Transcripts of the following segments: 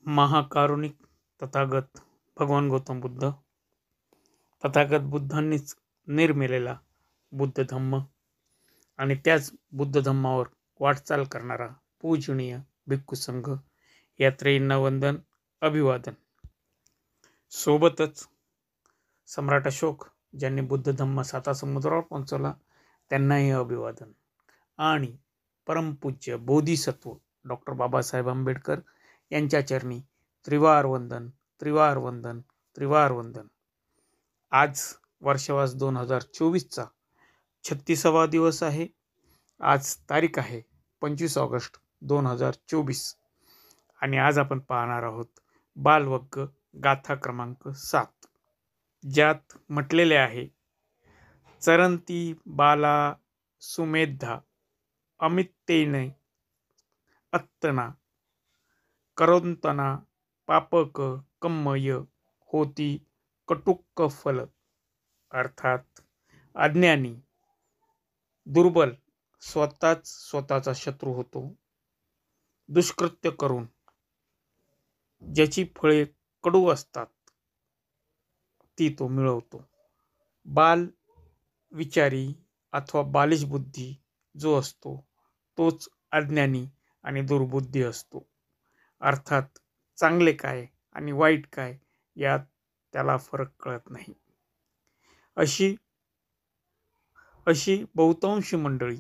महाकारुणिक तथागत भगवान गौतम बुद्ध, तथागत बुद्धांनीच निर्मिलेला बुद्ध धम्म आणि त्याच बुद्ध धम्मावर वाटचाल करणारा पूजनीय भिक्खू संघ या त्रयींना वंदन, अभिवादन. सोबतच सम्राट अशोक ज्यांनी बुद्ध धम्म साता समुद्रावर पोहोचवला त्यांनाही अभिवादन आणि परमपूज्य बोधिसत्व डॉक्टर बाबासाहेब आंबेडकर यांच्या चरणी त्रिवार वंदन, त्रिवार वंदन, त्रिवार वंदन. आज वर्षवास 2024चा 36वा दिवस आहे. आज तारीख आहे 25 ऑगस्ट 2024 आणि आज आपण पाहणार आहोत बालवग्ग गाथा क्रमांक 7, ज्यात म्हटलेले आहे, चरंती बाला सुमेधा अमित्तेने अत्तना करोंतना पापक कम्मय होती कटुक्क फल. अर्थात अज्ञानी दुर्बल स्वतःच स्वतःचा शत्रू होतो. दुष्कृत्य करून ज्याची फळे कडू असतात ती तो मिळवतो. बाल विचारी अथवा बालिश बुद्धी जो असतो तोच अज्ञानी आणि दुर्बुद्धी असतो. अर्थात चांगले काय आणि वाईट काय यात त्याला फरक कळत नाही. अशी बहुतांशी मंडळी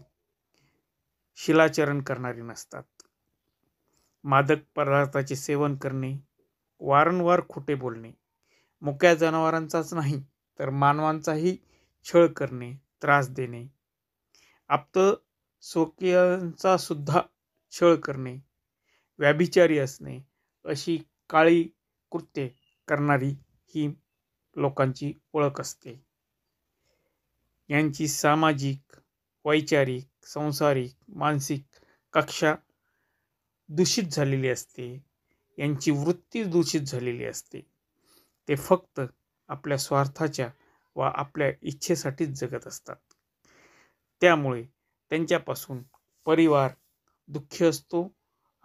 शिलाचरण करणारी नसतात. मादक पदार्थाचे सेवन करणे, वारंवार खोटे बोलणे, मुक्या जनावरांचाच नाही तर मानवांचाही छळ करणे, त्रास देणे, आप्त स्वकीयांचा सुद्धा छळ करणे, व्याभिचारी असणे, अशी काळी कृत्ये करणारी ही लोकांची ओळख असते. यांची सामाजिक, वैचारिक, संसारिक, मानसिक कक्षा दूषित झालेली असते. यांची वृत्ती दूषित झालेली असते. ते फक्त आपल्या स्वार्थाच्या व आपल्या इच्छेसाठीच जगत असतात. त्यामुळे त्यांच्यापासून परिवार दुःखी असतो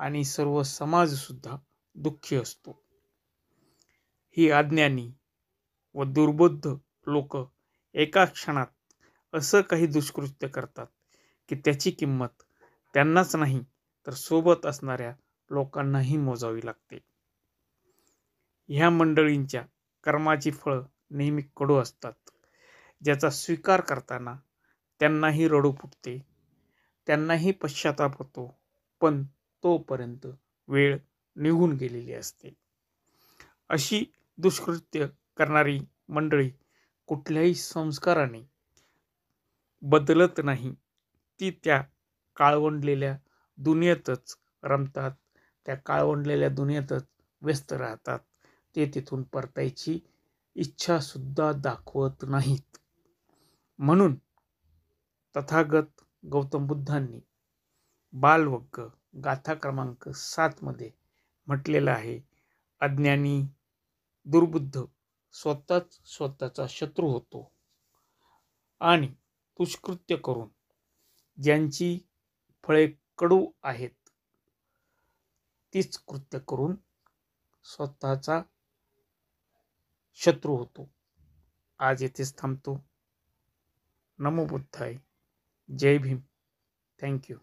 आणि सर्व समाज सुद्धा दुःखी असतो. ही अज्ञानी व दुर्बुद्ध लोक एका क्षणात असं काही दुष्कृत्य करतात की त्याची किंमत त्यांनाच नाही तर सोबत असणाऱ्या लोकांनाही मोजावी लागते. ह्या मंडळींच्या कर्माची फळं नेहमी कडू असतात, ज्याचा स्वीकार करताना त्यांनाही रडू फुटते, त्यांनाही पश्चाताप होतो, पण तोपर्यंत वेळ निघून गेलेली असते. अशी दुष्कृत्य करणारी मंडळी कुठल्याही संस्काराने बदलत नाही. ती त्या काळवंडलेल्या दुनियेतच रमतात, त्या काळवंडलेल्या दुनियेतच व्यस्त राहतात. ते तिथून परतायची इच्छा सुद्धा दाखवत नाहीत. म्हणून तथागत गौतम बुद्धांनी बालवग्ग गाथा क्रमांक 7 मध्ये म्हटलेलं आहे, अज्ञानी दुर्बुद्ध स्वतःच स्वतःचा शत्रू होतो आणि दुष्कृत्य करून ज्यांची फळे कडू आहेत तीच कृत्य करून स्वतःचा शत्रू होतो. आज येथेच थांबतो. नमो बुद्धाय. जय भीम. थँक्यू.